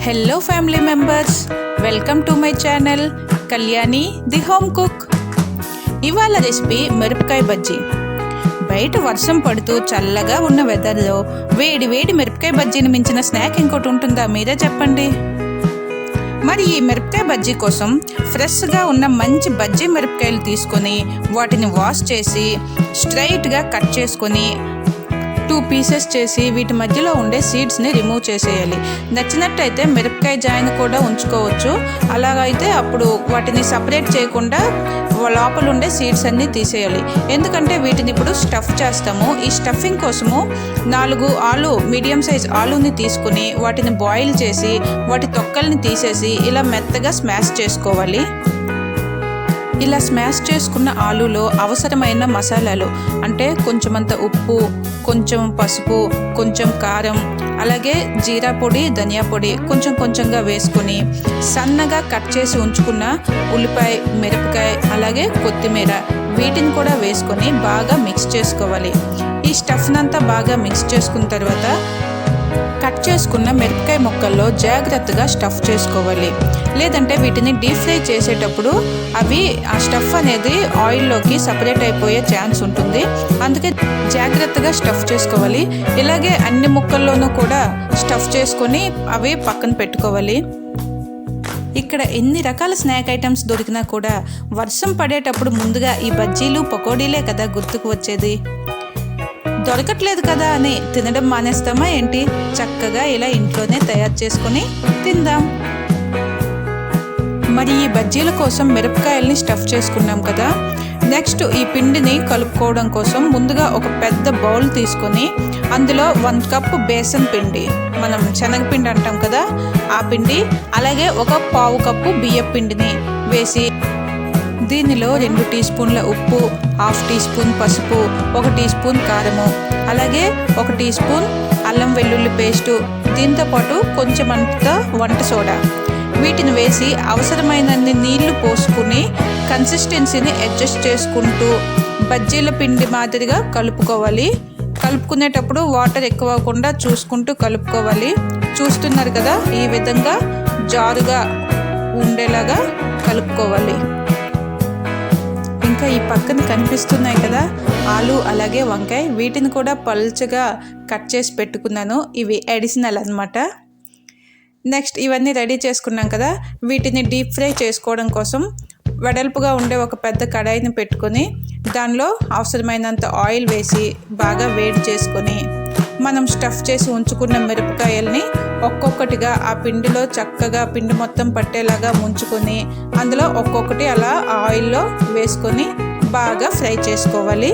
Hello family members, welcome to my channel Kalyani the home cook. ఇవాళ recipe మిరపకాయ బజ్జీ. బయట వర్షం పడుతూ చల్లగా ఉన్న వెదర్లో వేడి వేడి మిరపకాయ బజ్జీని మించిన స్నాక్ ఇంకోటి ఉంటుందా? మీరే చెప్పండి. మరి ఈ మిరపకాయ బజ్జీ కోసం ఫ్రెష్గా ఉన్న మంచి బజ్జీ మిరపకాయలు తీసుకొని వాటిని వాష్ చేసి స్ట్రైట్గా కట్ చేసుకొని 2 పీసెస్ చేసి వీటి మధ్యలో ఉండే సీడ్స్ని రిమూవ్ చేసేయాలి. నచ్చినట్టయితే మిరపకాయ జాయిన్ కూడా ఉంచుకోవచ్చు. అలాగైతే అప్పుడు వాటిని సపరేట్ చేయకుండా లోపల ఉండే సీడ్స్ అన్నీ తీసేయాలి. ఎందుకంటే వీటిని ఇప్పుడు స్టఫ్ చేస్తాము. ఈ స్టఫింగ్ కోసము 4 ఆలు మీడియం సైజ్ ఆలుని తీసుకుని వాటిని బాయిల్ చేసి వాటి తొక్కల్ని తీసేసి ఇలా మెత్తగా స్మాష్ చేసుకోవాలి. ఇలా స్మాష్ చేసుకున్న ఆలులో అవసరమైన మసాలాలు అంటే కొంచెమంత ఉప్పు, కొంచెం పసుపు, కొంచెం కారం, అలాగే జీరా పొడి, ధనియా పొడి కొంచెం కొంచెంగా వేసుకొని సన్నగా కట్ చేసి ఉంచుకున్న ఉల్లిపాయ, మిరపకాయ, అలాగే కొత్తిమీర వీటిని కూడా వేసుకొని బాగా మిక్స్ చేసుకోవాలి. ఈ స్టఫ్నంతా బాగా మిక్స్ చేసుకున్న తర్వాత కట్ చేసుకున్న మిరపకాయ ముక్కల్లో జాగ్రత్తగా స్టఫ్ చేసుకోవాలి. లేదంటే వీటిని డీప్ ఫ్రై చేసేటప్పుడు ఆ స్టఫ్ అనేది ఆయిల్లోకి సపరేట్ అయిపోయే ఛాన్స్ ఉంటుంది. అందుకే జాగ్రత్తగా స్టఫ్ చేసుకోవాలి. ఇలాగే అన్ని ముక్కల్లోనూ కూడా స్టఫ్ చేసుకొని అవి పక్కన పెట్టుకోవాలి. ఇక్కడ ఎన్ని రకాల స్నాక్ ఐటమ్స్ దొరికినా కూడా వర్షం పడేటప్పుడు ముందుగా ఈ బజ్జీలు, పకోడీలే కదా గుర్తుకు వచ్చేది. దొరకట్లేదు కదా అని తినడం మానేస్తామా ఏంటి? చక్కగా ఇలా ఇంట్లోనే తయారు చేసుకొని తిందాం. మరి ఈ బజ్జీల కోసం మిరపకాయల్ని స్టఫ్ చేసుకున్నాం కదా. నెక్స్ట్ ఈ పిండిని కలుపుకోవడం కోసం ముందుగా ఒక పెద్ద బౌల్ తీసుకొని అందులో 1 కప్పు బేసన్ పిండి, మనం శనగపిండి అంటాం కదా, ఆ పిండి, అలాగే ఒక 1/2 కప్పు బియ్యం పిండిని వేసి దీనిలో 2 టీ స్పూన్ల ఉప్పు, 1/2 టీ స్పూన్ పసుపు, 1 టీ స్పూన్ కారము, అలాగే 1 టీ స్పూన్ అల్లం వెల్లుల్లి పేస్టు, దీంతో పాటు కొంచెమంత వంట సోడా వీటిని వేసి అవసరమైనన్ని నీళ్లు పోసుకుని కన్సిస్టెన్సీని అడ్జస్ట్ చేసుకుంటూ బజ్జీల పిండి మాదిరిగా కలుపుకోవాలి. కలుపుకునేటప్పుడు వాటర్ ఎక్కువ అవ్వకుండా చూసుకుంటూ కలుపుకోవాలి. చూస్తున్నారు కదా, ఈ విధంగా జారుగా ఉండేలాగా కలుపుకోవాలి. ఇంకా ఈ పక్కన కనిపిస్తున్నాయి కదా ఆలు, అలాగే వంకాయ, వీటిని కూడా పల్చగా కట్ చేసి పెట్టుకున్నాను. ఇవి అడిషనల్ అన్నమాట. నెక్స్ట్ ఇవన్నీ రెడీ చేసుకున్నాం కదా, వీటిని డీప్ ఫ్రై చేసుకోవడం కోసం వెడల్పుగా ఉండే ఒక పెద్ద కడాయిని పెట్టుకొని దానిలో అవసరమైనంత ఆయిల్ వేసి బాగా వేడి చేసుకొని మనం స్టఫ్ చేసి ఉంచుకున్న మిరపకాయల్ని ఒక్కొక్కటిగా ఆ పిండిలో చక్కగా పిండి మొత్తం పట్టేలాగా ముంచుకొని అందులో ఒక్కొక్కటి అలా ఆయిల్లో వేసుకొని బాగా ఫ్రై చేసుకోవాలి.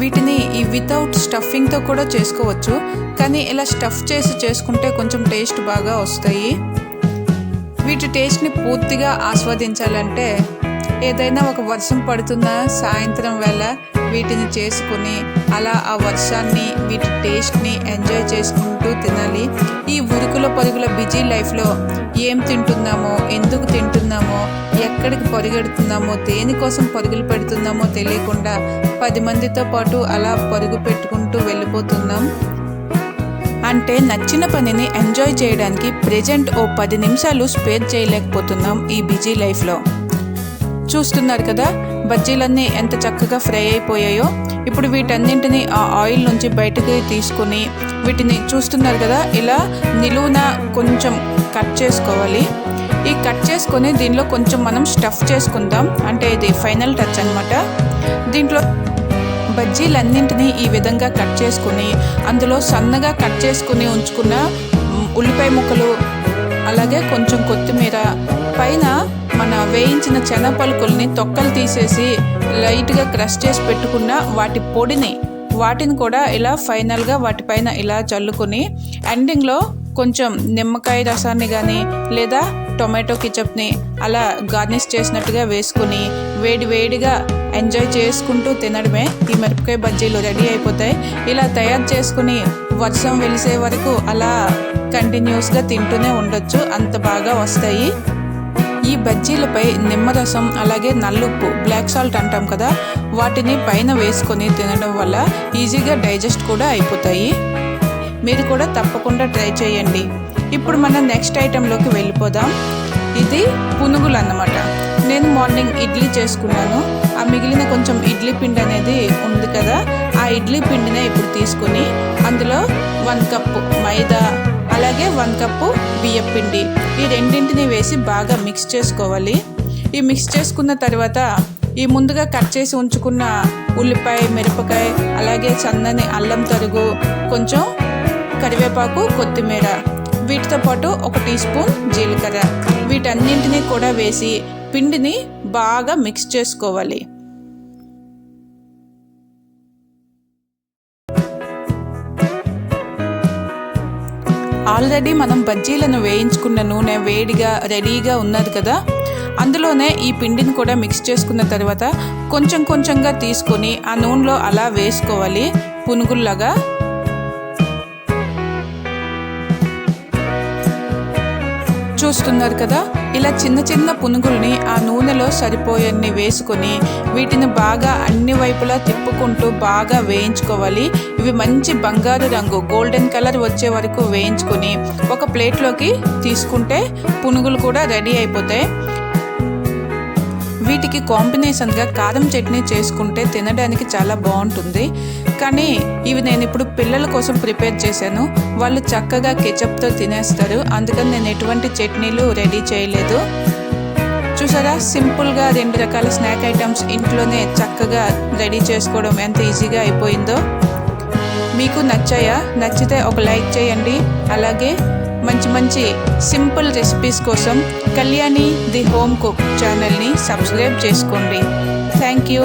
వీటిని ఈ వితౌట్ స్టఫింగ్తో కూడా చేసుకోవచ్చు, కానీ ఇలా స్టఫ్ చేసి చేసుకుంటే కొంచెం టేస్ట్ బాగా వస్తాయి. వీటి టేస్ట్ని పూర్తిగా ఆస్వాదించాలంటే ఏదైనా ఒక వర్షం పడుతున్న సాయంత్రం వేళ వీటిని చేసుకుని అలా ఆ వర్షాన్ని, వీటి టేస్ట్ని ఎంజాయ్ చేసుకుంటూ తినాలి. ఈ ఉరుకుల పరుగుల బిజీ లైఫ్లో ఏం తింటున్నామో, ఎందుకు తింటున్నామో, ఎక్కడికి పరిగెడుతున్నామో, దేనికోసం పరుగులు పెడుతున్నామో తెలియకుండా 10 మందితో పాటు అలా పరుగు పెట్టుకుంటూ వెళ్ళిపోతున్నాం. అంటే నచ్చిన పనిని ఎంజాయ్ చేయడానికి ప్రెజెంట్ ఓ 10 నిమిషాలు స్పేర్ చేయలేకపోతున్నాం ఈ బిజీ లైఫ్లో. చూస్తున్నారు కదా బజ్జీలన్నీ ఎంత చక్కగా ఫ్రై అయిపోయాయో. ఇప్పుడు వీటన్నింటినీ ఆ ఆయిల్ నుంచి బయటకు తీసుకొని వీటిని చూస్తున్నారు కదా ఇలా నిలువున కొంచెం కట్ చేసుకోవాలి. ఈ కట్ చేసుకొని దీనిలో కొంచెం మనం స్టఫ్ చేసుకుందాం. అంటే ఇది ఫైనల్ టచ్ అన్నమాట. దీంట్లో బజ్జీలన్నింటినీ ఈ విధంగా కట్ చేసుకుని అందులో సన్నగా కట్ చేసుకుని ఉంచుకున్న ఉల్లిపాయ ముక్కలు, అలాగే కొంచెం కొత్తిమీర, పైన మన వేయించిన శనగపలుకుల్ని తొక్కలు తీసేసి లైట్గా క్రష్ చేసి పెట్టుకున్న వాటిని కూడా ఇలా ఫైనల్గా వాటిపైన ఇలా చల్లుకొని ఎండింగ్లో కొంచెం నిమ్మకాయ రసాన్ని కానీ లేదా టొమాటో కెచప్ని అలా గార్నిష్ చేసినట్టుగా వేసుకుని వేడిగా ఎంజాయ్ చేసుకుంటూ తినడమే ఈ మిరపకాయ బజ్జీలు రెడీ అయిపోతాయి. ఇలా తయారు చేసుకుని వర్షం వెలిసే వరకు అలా కంటిన్యూస్గా తింటూనే ఉండొచ్చు, అంత బాగా వస్తాయి. ఈ బజ్జీలపై నిమ్మరసం, అలాగే నల్లుప్పు, బ్లాక్ సాల్ట్ అంటాం కదా, వాటిని పైన వేసుకొని తినడం వల్ల ఈజీగా డైజెస్ట్ కూడా అయిపోతాయి. మీరు కూడా తప్పకుండా ట్రై చేయండి. ఇప్పుడు మనం నెక్స్ట్ ఐటెంలోకి వెళ్ళిపోదాం. ఇది పునుగులు అన్నమాట. నేను మార్నింగ్ ఇడ్లీ చేసుకున్నాను. ఆ మిగిలిన కొంచెం ఇడ్లీ పిండి అనేది ఉంది కదా, ఆ ఇడ్లీ పిండినే ఇప్పుడు తీసుకుని అందులో 1 కప్పు మైదా అలాగే 1 కప్పు బియ్యం పిండి ఈ రెండింటిని వేసి బాగా మిక్స్ చేసుకోవాలి. ఈ మిక్స్ చేసుకున్న తర్వాత ఈ ముందుగా కట్ చేసి ఉంచుకున్న ఉల్లిపాయ, మిరపకాయ, అలాగే సన్నని అల్లం తరుగు, కొంచెం కరివేపాకు, కొత్తిమీర, వీటితో పాటు 1 టీ స్పూన్ జీలకర్ర, వీటన్నింటినీ కూడా వేసి పిండిని బాగా మిక్స్ చేసుకోవాలి. ఆల్రెడీ మనం బజ్జీలను వేయించుకున్న నూనె వేడిగా రెడీగా ఉన్నది కదా, అందులోనే ఈ పిండిని కూడా మిక్స్ చేసుకున్న తర్వాత కొంచెం కొంచెంగా తీసుకొని ఆ నూనెలో అలా వేసుకోవాలి పునుగుల్లాగా. చూస్తున్నారు కదా, ఇలా చిన్న చిన్న పునుగుల్ని ఆ నూనెలో సరిపోయన్ని వేసుకొని వీటిని బాగా అన్ని వైపులా తిప్పుకుంటూ బాగా వేయించుకోవాలి. ఇవి మంచి బంగారు రంగు గోల్డెన్ కలర్ వచ్చే వరకు వేయించుకొని ఒక ప్లేట్లోకి తీసుకుంటే పునుగులు కూడా రెడీ అయిపోతాయి. వీటికి కాంబినేషన్గా కారం చట్నీ చేసుకుంటే తినడానికి చాలా బాగుంటుంది. కానీ ఇవి నేను ఇప్పుడు పిల్లల కోసం ప్రిపేర్ చేశాను. వాళ్ళు చక్కగా కెచప్తో తినేస్తారు, అందుకని నేను ఎటువంటి చట్నీలు రెడీ చేయలేదు. చూసారా, సింపుల్గా 2 రకాల స్నాక్ ఐటమ్స్ ఇంట్లోనే చక్కగా రెడీ చేసుకోవడం ఎంత ఈజీగా అయిపోయిందో. మీకు నచ్చాయా? నచ్చితే ఒక లైక్ చేయండి. అలాగే మంచి మంచి సింపుల్ రెసిపీస్ కోసం కళ్యాణి ది హోమ్ కుక్ ఛానల్ని సబ్స్క్రైబ్ చేసుకోండి. Thank you.